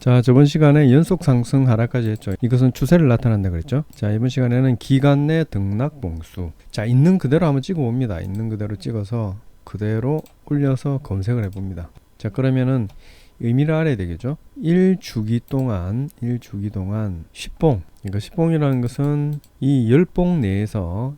자, 저번 시간에 연속 상승 하락까지 했죠. 이것은 추세를 나타낸다 그랬죠. 자, 이번 시간에는 기간 내 등락 봉수. 자, 있는 그대로 한번 찍어 봅니다. 있는 그대로 찍어서 그대로 올려서 검색을 해 봅니다. 자, 그러면은 의미를 알아야 되겠죠. 1주기 동안 10봉. 그러니까 10봉이라는 것은 이 10봉 내에서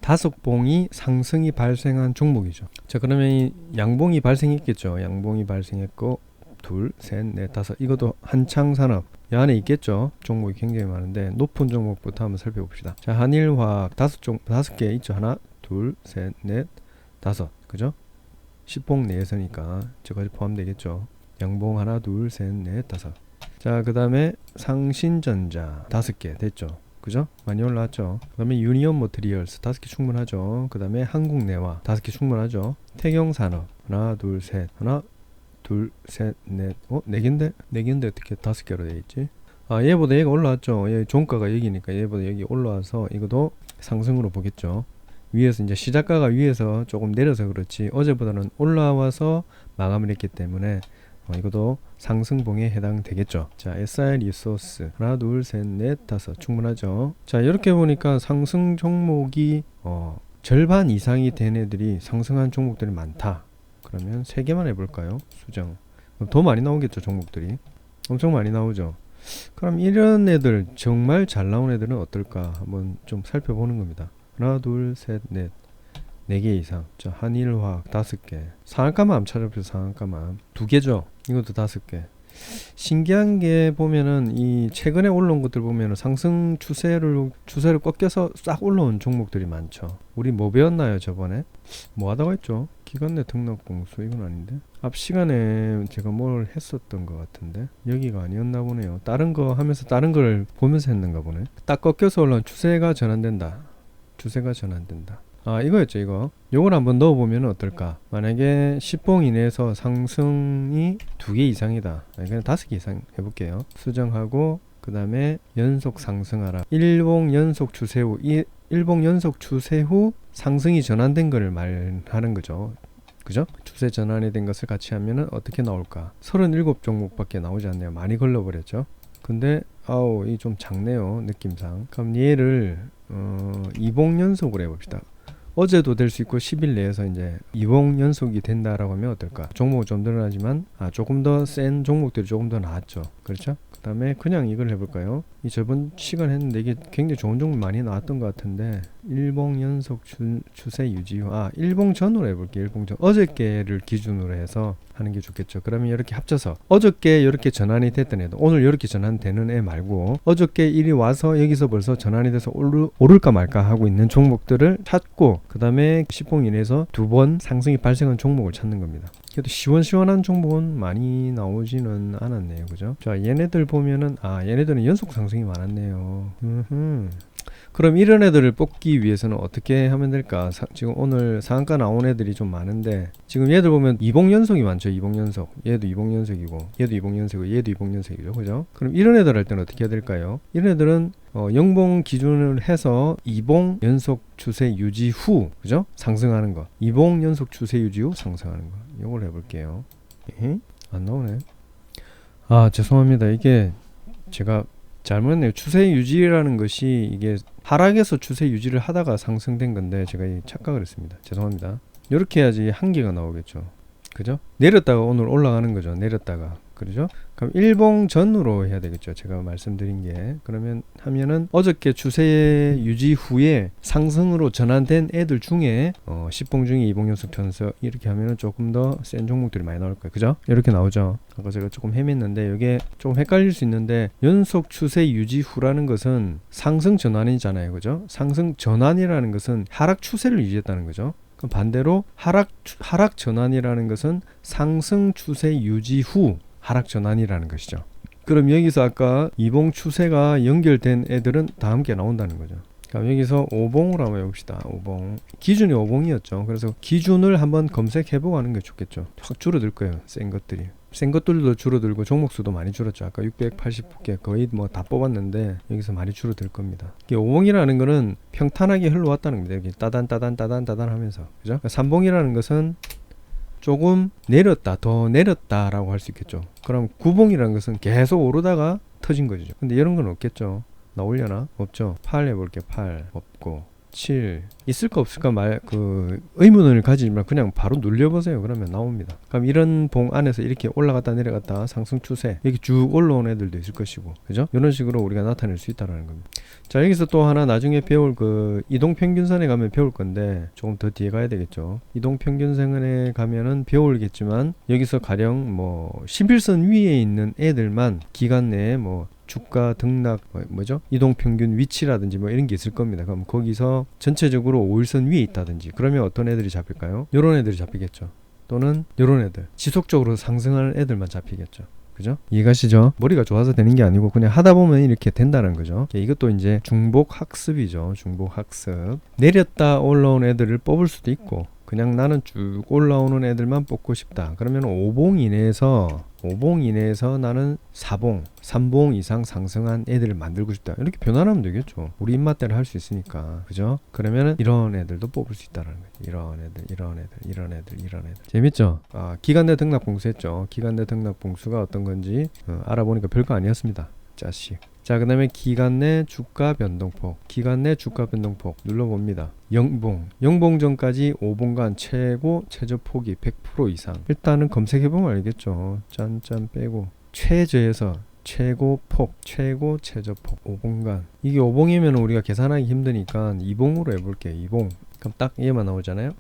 5봉이 상승이 발생한 종목이죠. 자, 그러면 이 양봉이 발생했겠죠. 양봉이 발생했고 둘, 셋, 넷, 다섯. 이것도 한창산업 이 안에 있겠죠. 종목이 굉장히 많은데 높은 종목부터 한번 살펴봅시다. 자, 한일화학 다섯 개 있죠. 하나, 둘, 셋, 넷, 다섯. 그죠? 10봉 내에서니까 저까지 포함되겠죠. 양봉 하나, 둘, 셋, 넷, 다섯. 자, 그 다음에 상신전자 5개 됐죠. 그죠? 많이 올라왔죠. 그 다음에 유니온 모트리얼스 5개 충분하죠. 그 다음에 한국내화 5개 충분하죠. 태경산업 하나, 둘, 셋. 하나, 둘, 셋, 넷. 4개인데? 4개인데 어떻게 5개로 되어 있지? 아, 얘보다 얘가 올라왔죠. 얘 종가가 여기니까 얘보다 여기 올라와서 이것도 상승으로 보겠죠. 위에서 이제 시작가가 위에서 조금 내려서 그렇지 어제보다는 올라와서 마감을 했기 때문에 이것도 상승봉에 해당되겠죠. 자, SR 리소스 하나, 둘, 셋, 넷, 다섯 충분하죠. 자, 이렇게 보니까 상승 종목이 절반 이상이 된 애들이 상승한 종목들이 많다. 그러면 3개만 해볼까요? 수정. 더 많이 나오겠죠. 종목들이 엄청 많이 나오죠. 그럼 이런 애들 정말 잘 나온 애들은 어떨까 한번 좀 살펴보는 겁니다. 하나, 둘, 셋, 넷. 4개 이상. 자, 한일화학 5개. 상한가만 찾아보세요. 상한가만 2개죠. 이것도 5개. 신기한 게 보면은 이 최근에 올라온 것들 보면은 상승 추세를 꺾여서 싹 올라온 종목들이 많죠. 우리 뭐 배웠나요 저번에? 뭐 하다가 했죠? 기간 내 등락 공수 이건 아닌데? 앞 시간에 제가 뭘 했었던 것 같은데 여기가 아니었나 보네요. 다른 거 하면서 다른 걸 보면서 했는가 보네. 딱 꺾여서 올라온 추세가 전환된다. 아, 이거였죠. 요걸 한번 넣어보면 어떨까. 만약에 10봉 이내에서 상승이 2개 이상이다. 그냥 5개 이상 해볼게요. 수정하고 그 다음에 연속 상승하라. 1봉 연속 추세 후 1봉 연속 추세 후 상승이 전환된 거를 말하는 거죠. 그죠? 추세 전환이 된 것을 같이 하면은 어떻게 나올까. 37종목밖에 나오지 않네요. 많이 걸러버렸죠. 근데 이 좀 작네요. 느낌상. 그럼 얘를 2봉 연속으로 해봅시다. 어제도 될 수 있고 10일 내에서 이제 2봉 연속이 된다라고 하면 어떨까. 종목은 좀 늘어나지만 조금 더 센 종목들이 조금 더 나왔죠. 그렇죠? 그 다음에 그냥 이걸 해볼까요? 이 저번 시간 했는데 이게 굉장히 좋은 종목 많이 나왔던 것 같은데 1봉 연속 추세 유지 후 1봉 전으로 해볼게요. 1봉 전. 어저께를 기준으로 해서 하는 게 좋겠죠. 그러면 이렇게 합쳐서 어저께 이렇게 전환이 됐던 애도 오늘 이렇게 전환되는 애 말고 어저께 일이 와서 여기서 벌써 전환이 돼서 오를까 말까 하고 있는 종목들을 찾고 그 다음에 10봉 이내에서 2번 상승이 발생한 종목을 찾는 겁니다. 그래도 시원시원한 종목은 많이 나오지는 않았네요. 그죠? 자, 얘네들 보면은 얘네들은 연속 상승이 많았네요. 그럼 이런 애들을 뽑기 위해서는 어떻게 하면 될까? 지금 오늘 상한가 나온 애들이 좀 많은데 지금 얘들 보면 2봉 연속이 많죠. 2봉 연속. 얘도 2봉 연속이고 얘도 2봉 연속이고 얘도 2봉 연속이죠. 그죠? 그럼 이런 애들 할 때는 어떻게 해야 될까요? 이런 애들은 0봉 기준을 해서 2봉 연속 추세 유지 후 그죠? 상승하는 거. 2봉 연속 추세 유지 후 상승하는 거. 이걸 해볼게요. 안 나오네. 죄송합니다. 이게 제가 잘못했네요. 추세 유지라는 것이 이게 하락에서 추세 유지를 하다가 상승된 건데 제가 착각을 했습니다. 죄송합니다. 이렇게 해야지 한계가 나오겠죠. 그죠? 내렸다가 오늘 올라가는 거죠. 내렸다가. 그렇죠? 그럼 1봉 전으로 해야 되겠죠. 제가 말씀드린 게. 그러면 하면은 어저께 추세 유지 후에 상승으로 전환된 애들 중에 10봉 중에 2봉 연속 전서 이렇게 하면은 조금 더 센 종목들이 많이 나올 거예요. 그죠? 이렇게 나오죠. 아까 제가 조금 헤맸는데 이게 조금 헷갈릴 수 있는데 연속 추세 유지 후라는 것은 상승 전환이잖아요. 그죠? 상승 전환이라는 것은 하락 추세를 유지했다는 거죠. 그럼 반대로 하락 전환이라는 것은 상승 추세 유지 후 하락 전환이라는 것이죠. 그럼 여기서 아까 2봉 추세가 연결된 애들은 다 함께 나온다는 거죠. 그럼 여기서 5봉으로 한번 해봅시다. 5봉. 기준이 5봉이었죠. 그래서 기준을 한번 검색해보고 하는 게 좋겠죠. 확 줄어들 거예요. 센 것들이. 센 것들도 줄어들고 종목수도 많이 줄었죠. 아까 680개 거의 뭐 다 뽑았는데 여기서 많이 줄어들 겁니다. 5봉이라는 거는 평탄하게 흘러왔다는 겁니다. 여기 따단 하면서. 그죠? 3봉이라는 것은 조금 내렸다, 더 내렸다라고 할 수 있겠죠. 그럼 구봉이라는 것은 계속 오르다가 터진 거죠. 근데 이런 건 없겠죠. 나오려나? 없죠. 8 해볼게. 8 없고 7 있을까 없을까 의문을 가지지만 그냥 바로 눌려보세요. 그러면 나옵니다. 그럼 이런 봉 안에서 이렇게 올라갔다 내려갔다 상승 추세, 여기 쭉 올라온 애들도 있을 것이고, 그죠? 이런 식으로 우리가 나타낼 수 있다는 겁니다. 자, 여기서 또 하나 나중에 배울 이동평균선에 가면 배울 건데 조금 더 뒤에 가야 되겠죠. 이동평균선에 가면은 배울겠지만 여기서 가령 뭐 11선 위에 있는 애들만 기간 내에 주가 등락 이동평균 위치라든지 이런 게 있을 겁니다. 그럼 거기서 전체적으로 5일선 위에 있다든지 그러면 어떤 애들이 잡힐까요? 요런 애들이 잡히겠죠. 또는 요런 애들, 지속적으로 상승하는 애들만 잡히겠죠. 그죠? 이해가시죠? 머리가 좋아서 되는 게 아니고 그냥 하다 보면 이렇게 된다는 거죠. 이것도 이제 중복 학습이죠. 중복 학습. 내렸다 올라온 애들을 뽑을 수도 있고, 그냥 나는 쭉 올라오는 애들만 뽑고 싶다. 그러면 5봉 이내에서 나는 4봉, 3봉 이상 상승한 애들을 만들고 싶다. 이렇게 변환하면 되겠죠. 우리 입맛대로 할 수 있으니까. 그죠? 그러면은 이런 애들도 뽑을 수 있다는 거예요. 이런 애들. 재밌죠? 기간 내 등락 봉수 했죠. 기간 내 등락 봉수가 어떤 건지 알아보니까 별거 아니었습니다. 짜식. 자, 그 다음에 기간 내 주가 변동폭. 기간 내 주가 변동폭 눌러봅니다. 영봉 전까지 5봉간 최고 최저폭이 100% 이상. 일단은 검색해보면 알겠죠. 짠짠 빼고 최저에서 최고 폭, 최고 최저폭 5봉간. 이게 5봉이면 우리가 계산하기 힘드니까 2봉으로 해볼게요. 2봉. 그럼 딱 얘만 나오잖아요.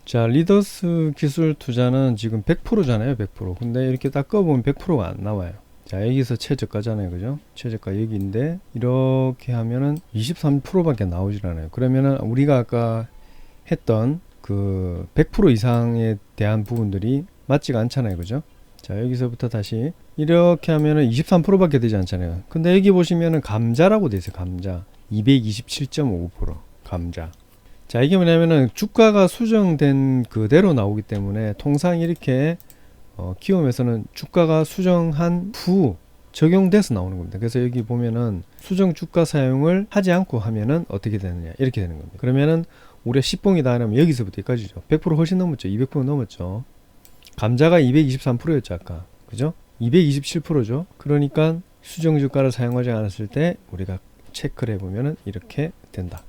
자, 리더스 기술 투자는 지금 100%잖아요. 100%. 근데 이렇게 딱 꺼보면 100%가 안 나와요. 자, 여기서 최저가잖아요. 그죠? 최저가 여기인데 이렇게 하면은 23%밖에 나오질 않아요. 그러면은 우리가 아까 했던 그 100% 이상에 대한 부분들이 맞지가 않잖아요. 그죠? 자, 여기서부터 다시 이렇게 하면은 23%밖에 되지 않잖아요. 근데 여기 보시면은 감자라고 돼 있어요. 감자 227.5% 감자. 자, 이게 뭐냐면은 주가가 수정된 그대로 나오기 때문에 통상 이렇게 키움에서는 주가가 수정한 후 적용돼서 나오는 겁니다. 그래서 여기 보면은 수정 주가 사용을 하지 않고 하면은 어떻게 되느냐, 이렇게 되는 겁니다. 그러면은 우리가 10봉이다 하면 여기서부터 여기까지죠. 100% 훨씬 넘었죠. 200% 넘었죠. 감자가 223%였죠 아까. 그죠? 227%죠. 그러니까 수정 주가를 사용하지 않았을 때 우리가 체크를 해보면은 이렇게 된다.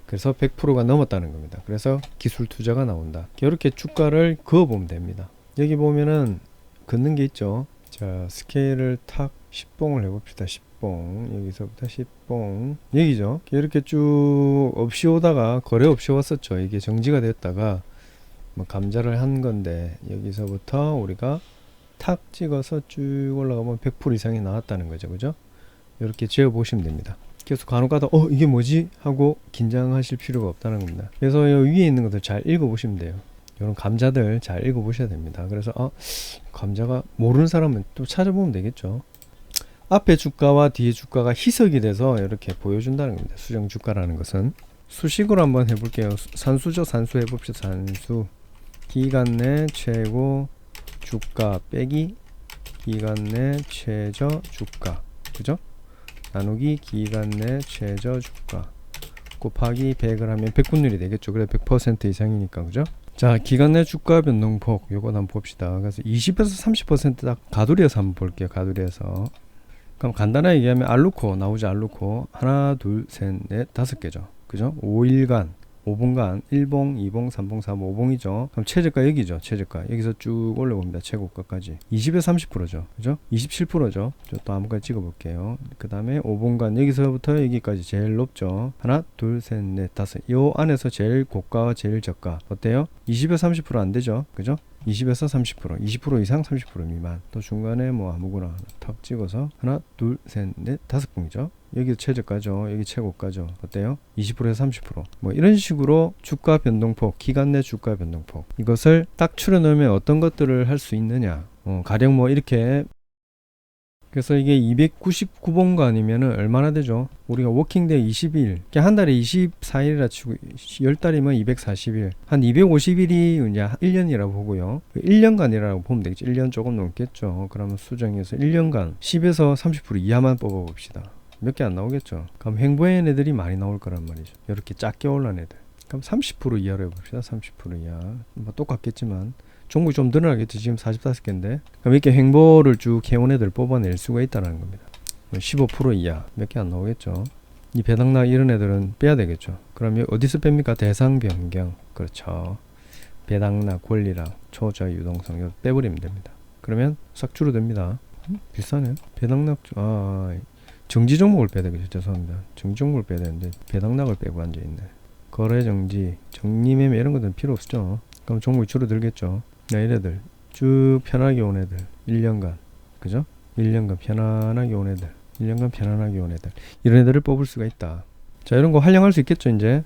그래서 100%가 넘었다는 겁니다. 그래서 기술 투자가 나온다. 이렇게 주가를 그어보면 됩니다. 여기 보면은 긋는 게 있죠. 자, 스케일을 탁 10봉을 해봅시다. 10봉. 여기서부터 10봉. 여기죠. 이렇게 쭉 없이 오다가 거래 없이 왔었죠. 이게 정지가 됐다가 감자를 한 건데 여기서부터 우리가 탁 찍어서 쭉 올라가면 100% 이상이 나왔다는 거죠. 그죠? 이렇게 지어 보시면 됩니다. 계속 간혹가다 이게 뭐지? 하고 긴장하실 필요가 없다는 겁니다. 그래서 이 위에 있는 것들 잘 읽어 보시면 돼요. 이런 감자들 잘 읽어 보셔야 됩니다. 그래서 감자가 모르는 사람은 또 찾아보면 되겠죠. 앞에 주가와 뒤에 주가가 희석이 돼서 이렇게 보여준다는 겁니다. 수정 주가라는 것은. 수식으로 한번 해볼게요. 산수죠. 산수 해봅시다. 산수. 기간 내 최고 주가 빼기 기간 내 최저 주가. 그죠? 나누기 기간 내 최저 주가 곱하기 100을 하면 100분율이 되겠죠. 그래 100% 이상이니까. 그죠? 자, 기간 내 주가 변동폭 요거 한번 봅시다. 그래서 20에서 30% 딱 가두리에서 한번 볼게요. 가두리에서. 그럼 간단하게 얘기하면 알루코 나오죠. 알루코 하나 둘 셋 넷 다섯 개죠. 그죠? 5일간 5봉간 1봉 2봉 3봉 4봉 5봉이죠. 그럼 최저가 여기죠. 최저가 여기서 쭉 올라옵니다. 최고가까지 20에서 30%죠. 그죠? 27%죠. 또 한번 찍어 볼게요. 그 다음에 5봉간 여기서부터 여기까지 제일 높죠. 하나 둘 셋 넷 다섯. 요 안에서 제일 고가와 제일 저가 어때요? 20에서 30% 안 되죠. 그죠? 20에서 30%, 20% 이상 30% 미만. 또 중간에 아무거나 탁 찍어서 하나 둘 셋 넷 다섯 봉이죠. 여기 최저가죠. 여기 최고가죠. 어때요? 20%에서 30%. 이런 식으로 주가 변동폭, 기간 내 주가 변동폭. 이것을 딱 추려 넣으면 어떤 것들을 할 수 있느냐. 가령 이렇게. 그래서 이게 299봉간이면은 얼마나 되죠? 우리가 워킹데이 20일. 한 달에 24일이라 치고 10달이면 240일. 한 250일이 이제 1년이라고 보고요. 1년간이라고 보면 되겠죠. 1년 조금 넘겠죠. 그러면 수정해서 1년간 10에서 30% 이하만 뽑아 봅시다. 몇 개 안 나오겠죠. 그럼 횡보한 애들이 많이 나올 거란 말이죠. 이렇게 작게 올라온 애들. 그럼 30% 이하로 해봅시다. 30% 이하. 뭐 똑같겠지만 종목이 좀 늘어나겠죠. 지금 45개인데. 그럼 이렇게 횡보를 쭉 해온 애들 뽑아낼 수가 있다는 겁니다. 15% 이하 몇 개 안 나오겠죠. 이 배당락 이런 애들은 빼야 되겠죠. 그럼 어디서 뺍니까? 대상 변경. 그렇죠. 배당락, 권리락, 초저 유동성 이거 빼버리면 됩니다. 그러면 싹 줄어듭니다. 비싸네요. 배당락 정지 종목을 빼야 되겠죠. 죄송합니다. 정지 종목을 빼야 되는데 배당락을 빼고 앉아있네. 거래 정지, 정리매매 이런 것들은 필요 없죠. 그럼 종목이 줄어들겠죠. 이래들 쭉 편하게 온 애들 1년간 그죠? 1년간 편안하게 온 애들 1년간 편안하게 온 애들 이런 애들을 뽑을 수가 있다. 자, 이런 거 활용할 수 있겠죠. 이제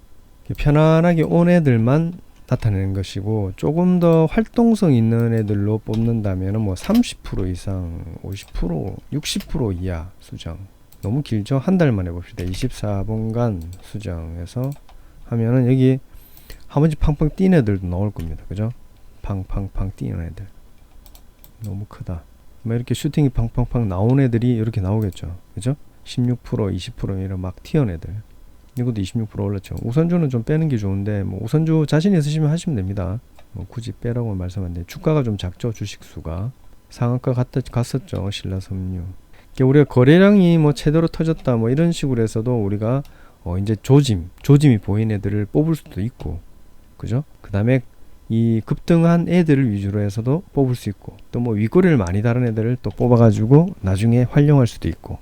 편안하게 온 애들만 나타내는 것이고, 조금 더 활동성 있는 애들로 뽑는다면 뭐 30% 이상 50% 60% 이하 수정 너무 길죠. 한 달 만에 봅시다. 24분간 수정해서 하면은 여기 한 번씩 팡팡 뛴 애들도 나올 겁니다. 그죠? 팡팡팡 뛰는 애들 너무 크다. 뭐 이렇게 슈팅이 팡팡팡 나온 애들이 이렇게 나오겠죠. 그죠? 16% 20% 이런 막 튀어온 애들 이것도 26% 올랐죠. 우선주는 좀 빼는 게 좋은데 뭐 우선주 자신 있으시면 하시면 됩니다. 뭐 굳이 빼라고 말씀하는데 주가가 좀 작죠. 주식수가 상한가 갔었죠. 신라섬유. 우리가 거래량이 뭐 제대로 터졌다 뭐 이런 식으로 해서도 우리가 이제 조짐이 보이는 애들을 뽑을 수도 있고, 그죠? 그 다음에 이 급등한 애들을 위주로 해서도 뽑을 수 있고, 또 뭐 윗꼬리를 많이 다른 애들을 또 뽑아가지고 나중에 활용할 수도 있고,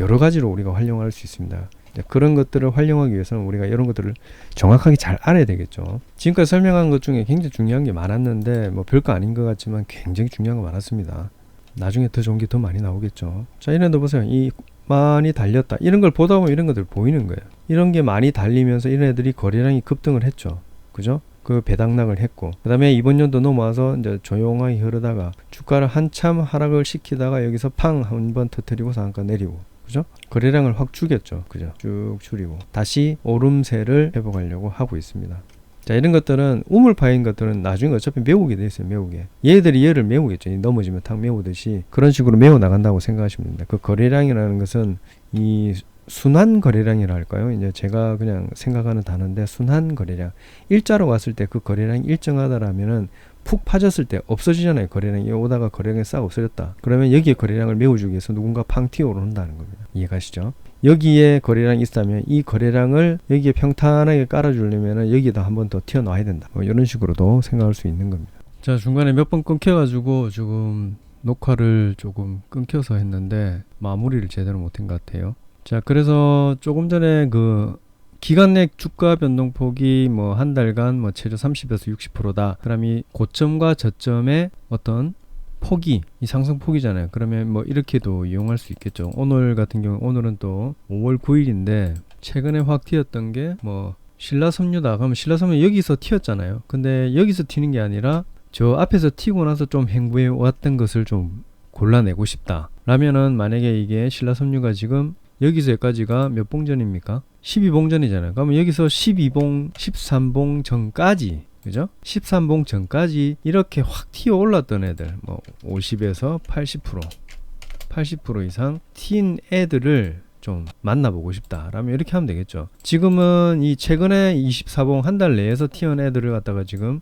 여러 가지로 우리가 활용할 수 있습니다. 그런 것들을 활용하기 위해서는 우리가 이런 것들을 정확하게 잘 알아야 되겠죠. 지금까지 설명한 것 중에 굉장히 중요한 게 많았는데 뭐 별거 아닌 것 같지만 굉장히 중요한 거 많았습니다. 나중에 더 좋은 게 더 많이 나오겠죠. 자, 이런 데 보세요. 이 많이 달렸다. 이런 걸 보다 보면 이런 것들 보이는 거예요. 이런 게 많이 달리면서 이런 애들이 거래량이 급등을 했죠. 그죠? 그 배당락을 했고, 그 다음에 이번 연도 넘어와서 이제 조용하게 흐르다가 주가를 한참 하락을 시키다가 여기서 팡 한번 터뜨리고 상한가 내리고, 그죠? 거래량을 확 줄였죠. 그죠? 쭉 줄이고 다시 오름세를 회복하려고 하고 있습니다. 자, 이런 것들은 우물파인 것들은 나중에 어차피 메우게 돼 있어요. 메우게. 얘들이 얘를 메우겠죠. 넘어지면 탁 메우듯이 그런 식으로 메워 나간다고 생각하시면 됩니다. 그 거래량이라는 것은 이 순환 거래량이라 할까요? 이제 제가 그냥 생각하는 단어인데, 순환 거래량. 일자로 왔을 때 그 거래량이 일정하다라면은 푹 파졌을 때 없어지잖아요. 거래량이 오다가 거래량이 싹 없어졌다. 그러면 여기에 거래량을 메워주기 위해서 누군가 팡 튀어 오른다는 겁니다. 이해가시죠? 여기에 거래량이 있다면 이 거래량을 여기에 평탄하게 깔아주려면 여기에다 한 번 더 튀어놔야 된다. 뭐 이런 식으로도 생각할 수 있는 겁니다. 자, 중간에 몇 번 끊겨가지고 지금 녹화를 조금 끊겨서 했는데 마무리를 제대로 못한 것 같아요. 자, 그래서 조금 전에 그 기간 내 주가 변동폭이 뭐 한 달간 뭐 최저 30에서 60%다. 그럼 이 고점과 저점의 어떤 폭이, 이 상승폭이잖아요. 그러면 뭐 이렇게도 이용할 수 있겠죠. 오늘 같은 경우, 오늘은 또 5월 9일인데 최근에 확 튀었던 게 뭐 신라섬유다. 그러면 신라섬유 여기서 튀었잖아요. 근데 여기서 튀는 게 아니라 저 앞에서 튀고 나서 좀 횡보해 왔던 것을 좀 골라내고 싶다 라면은, 만약에 이게 신라섬유가 지금 여기서 여기까지가 몇 봉전입니까? 12봉전이잖아요. 그러면 여기서 12봉, 13봉 전까지, 그죠? 13봉 전까지 이렇게 확 튀어 올랐던 애들, 뭐 50에서 80% 이상 튄 애들을 좀 만나보고 싶다 라면 이렇게 하면 되겠죠. 지금은 이 최근에 24봉 한 달 내에서 튀어온 애들을 갖다가 지금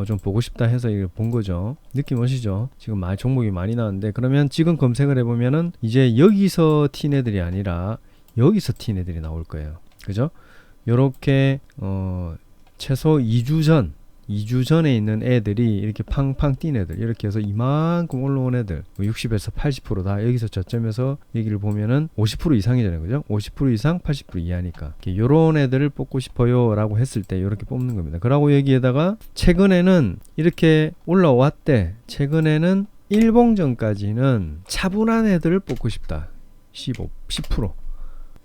좀 보고 싶다 해서 이걸 본 거죠. 느낌 오시죠? 지금 종목이 많이 나왔는데, 그러면 지금 검색을 해보면은 이제 여기서 튄 애들이 아니라 여기서 튄 애들이 나올 거예요. 그죠? 요렇게 최소 2주 전에 있는 애들이 이렇게 팡팡 뛴 애들, 이렇게 해서 이만큼 올라온 애들, 60에서 80%다. 여기서 저점에서 얘기를 보면은 50% 이상이잖아요. 그죠? 50% 이상, 80% 이하니까. 요런 애들을 뽑고 싶어요 라고 했을 때 이렇게 뽑는 겁니다. 그러고 여기에다가 최근에는 이렇게 올라왔대. 최근에는 1봉전까지는 차분한 애들을 뽑고 싶다. 10%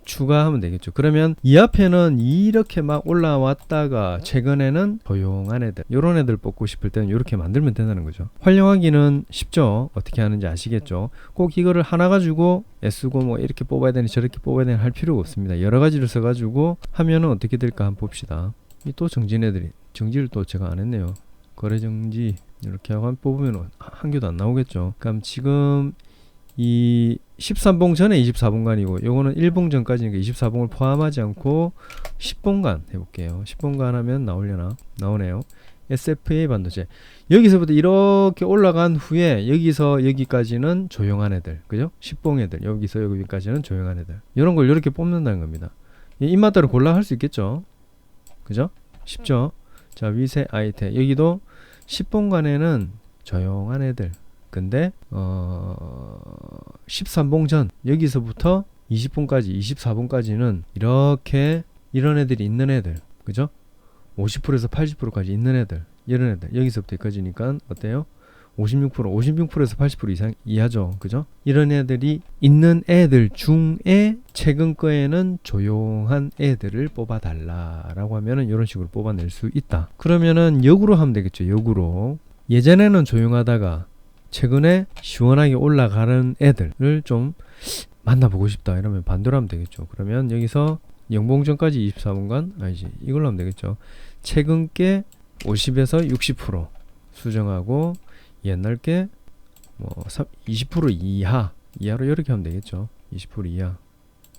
추가하면 되겠죠. 그러면 이 앞에는 이렇게 막 올라왔다가 최근에는 조용한 애들, 요런 애들 뽑고 싶을 때는 이렇게 만들면 된다는 거죠. 활용하기는 쉽죠. 어떻게 하는지 아시겠죠. 꼭 이거를 하나 가지고 애쓰고 뭐 이렇게 뽑아야 되니 저렇게 뽑아야 되니 할 필요가 없습니다. 여러 가지를 써가지고 하면은 어떻게 될까 한번 봅시다. 또 정진 애들이, 정지를 또 제가 안 했네요. 거래 정지 이렇게 하고 뽑으면 한 개도 안 나오겠죠. 그럼 지금 이 13봉 전에 24봉간이고 요거는 1봉 전까지니까 24봉을 포함하지 않고 10봉간 해볼게요. 10봉간 하면 나오려나? 나오네요. SFA 반도체. 여기서부터 이렇게 올라간 후에 여기서 여기까지는 조용한 애들, 그죠? 10봉 애들, 여기서 여기까지는 조용한 애들. 이런 걸 이렇게 뽑는다는 겁니다. 입맛대로 골라 할 수 있겠죠? 그죠? 쉽죠? 자, 위세 아이템. 여기도 10봉간에는 조용한 애들. 근데 13봉 전 여기서부터 20봉까지 24봉까지는 이렇게 이런 애들이 있는 애들, 그죠? 50%에서 80%까지 있는 애들, 이런 애들 여기서부터 여기까지니까 어때요? 56%에서 80% 이상 이하죠, 그죠? 이런 애들이 있는 애들 중에 최근 거에는 조용한 애들을 뽑아달라라고 하면은 이런 식으로 뽑아낼 수 있다. 그러면은 역으로 하면 되겠죠. 역으로 예전에는 조용하다가 최근에 시원하게 올라가는 애들을 좀 만나보고 싶다 이러면 반대로 하면 되겠죠. 그러면 여기서 영봉전까지 24분간 아니지 이걸로 하면 되겠죠. 최근 게 50에서 60% 수정하고 옛날 게 뭐 20% 이하로 이렇게 하면 되겠죠. 20% 이하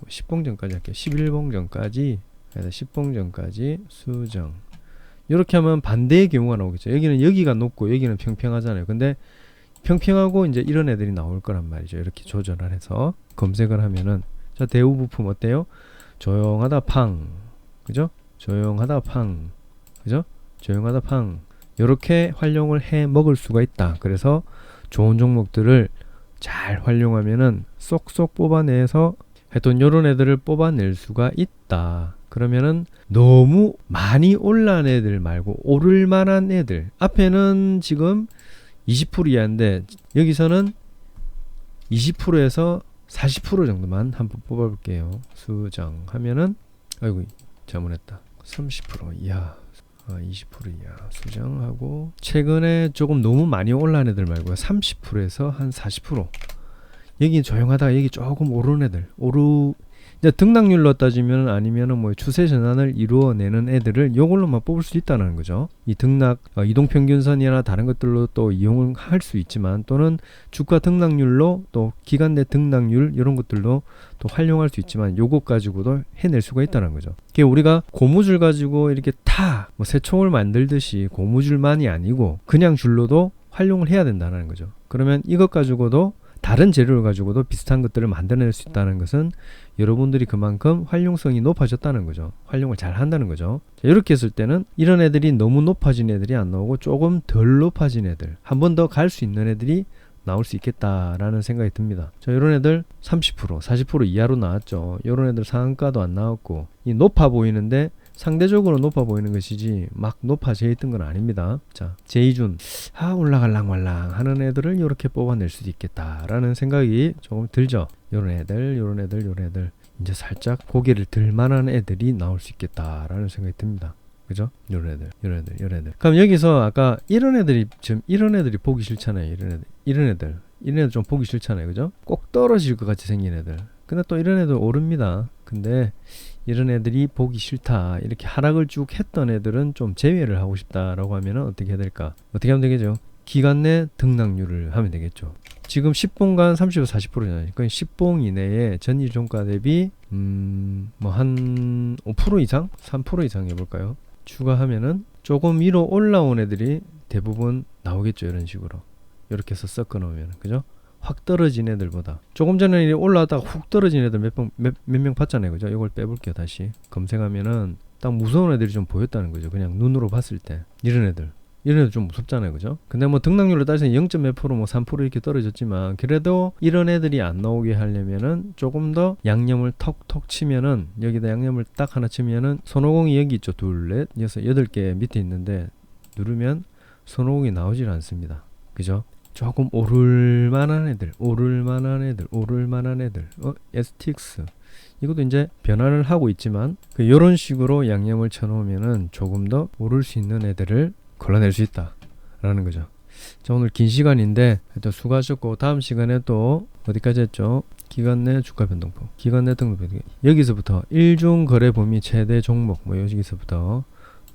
10봉전까지 할게요. 11봉전까지 10봉전까지 수정. 이렇게 하면 반대의 경우가 나오겠죠. 여기는 여기가 높고 여기는 평평하잖아요. 근데 평평하고 이제 이런 애들이 나올 거란 말이죠. 이렇게 조절을 해서 검색을 하면은 자 대우 부품 어때요? 조용하다 팡, 그죠? 조용하다 팡, 그죠? 조용하다 팡. 이렇게 활용을 해 먹을 수가 있다. 그래서 좋은 종목들을 잘 활용하면은 쏙쏙 뽑아내서 하여튼 요런 애들을 뽑아낼 수가 있다. 그러면은 너무 많이 올라간 애들 말고 오를 만한 애들 앞에는 지금 20% 이하인데 여기서는 20%에서 40% 정도만 한번 뽑아볼게요. 수정하면은 아이고 잘못했다. 30% 이하 20% 이하 수정하고 최근에 조금 너무 많이 올라간 애들 말고요. 30%에서 한 40% 여기 조용하다가 여기 조금 오르는 애들 이제 등락률로 따지면 아니면은 뭐 추세 전환을 이루어내는 애들을 요걸로만 뽑을 수 있다는 거죠. 이 등락 이동평균선이나 다른 것들로 또 이용을 할 수 있지만 또는 주가 등락률로 또 기간 내 등락률 이런 것들로 또 활용할 수 있지만 요것 가지고도 해낼 수가 있다는 거죠. 그게 우리가 고무줄 가지고 이렇게 뭐 새총을 만들듯이 고무줄만이 아니고 그냥 줄로도 활용을 해야 된다는 거죠. 그러면 이것 가지고도 다른 재료를 가지고도 비슷한 것들을 만들어낼 수 있다는 것은 여러분들이 그만큼 활용성이 높아졌다는 거죠. 활용을 잘 한다는 거죠. 자, 이렇게 했을 때는 이런 애들이 너무 높아진 애들이 안 나오고 조금 덜 높아진 애들 한 번 더 갈 수 있는 애들이 나올 수 있겠다라는 생각이 듭니다. 자, 이런 애들 30% 40% 이하로 나왔죠. 이런 애들 상한가도 안 나왔고 이 높아 보이는데 상대적으로 높아 보이는 것이지 막 높아져 있던 건 아닙니다. 자, 제이준 올라갈랑 말랑 하는 애들을 이렇게 뽑아낼 수도 있겠다라는 생각이 조금 들죠. 요런 애들 이제 살짝 고개를 들 만한 애들이 나올 수 있겠다라는 생각이 듭니다. 그죠? 요런 애들. 그럼 여기서 아까 이런 애들이 지금 이런 애들이 보기 싫잖아요. 이런 애들 좀 보기 싫잖아요. 그죠? 꼭 떨어질 것 같이 생긴 애들. 근데 또 이런 애들 오릅니다. 근데 이런 애들이 보기 싫다 이렇게 하락을 쭉 했던 애들은 좀 제외를 하고 싶다라고 하면은 어떻게 해야 될까? 어떻게 하면 되겠죠? 기간 내 등락률을 하면 되겠죠. 지금 10봉간 30에서 40%잖아요. 그러니까 10봉 이내에 전일 종가 대비 뭐 한 5% 이상? 3% 이상 해볼까요? 추가하면은 조금 위로 올라온 애들이 대부분 나오겠죠. 이런 식으로 이렇게 해서 섞어 놓으면 그죠? 확 떨어진 애들보다 조금 전에 올라왔다가 훅 떨어진 애들 몇 명 봤잖아요. 그죠? 이걸 빼볼게요. 다시 검색하면은 딱 무서운 애들이 좀 보였다는 거죠. 그냥 눈으로 봤을 때 이런 애들 좀 무섭잖아요. 그죠? 근데 뭐 등락률로 따져서 0.몇 프로 뭐 3% 이렇게 떨어졌지만 그래도 이런 애들이 안 나오게 하려면은 조금 더 양념을 톡톡 치면은 여기다 양념을 딱 하나 치면은 손오공이 여기 있죠. 2, 4, 6, 8개 밑에 있는데 누르면 손오공이 나오질 않습니다. 그죠? 조금 오를 만한 애들 STX 이것도 이제 변화를 하고 있지만 이런 식으로 양념을 쳐놓으면은 조금 더 오를 수 있는 애들을 걸러낼 수 있다 라는 거죠. 자, 오늘 긴 시간인데 하여튼 수고하셨고 다음 시간에 또 어디까지 했죠? 기간 내 주가 변동폭 기간 내 등록 변동 여기서부터 일중 거래 범위 최대 종목 뭐 여기서부터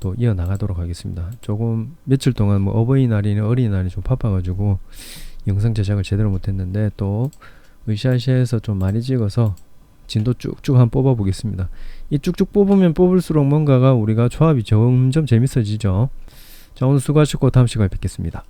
또 이어나가도록 하겠습니다. 조금 며칠 동안 뭐 어버이날이나 어린이날이 좀 바빠가지고 영상 제작을 제대로 못했는데 또 으쌰으쌰해서 좀 많이 찍어서 진도 쭉쭉 한번 뽑아 보겠습니다. 이 쭉쭉 뽑으면 뽑을수록 뭔가가 우리가 조합이 점점 재밌어지죠. 자, 오늘 수고하셨고 다음 시간에 뵙겠습니다.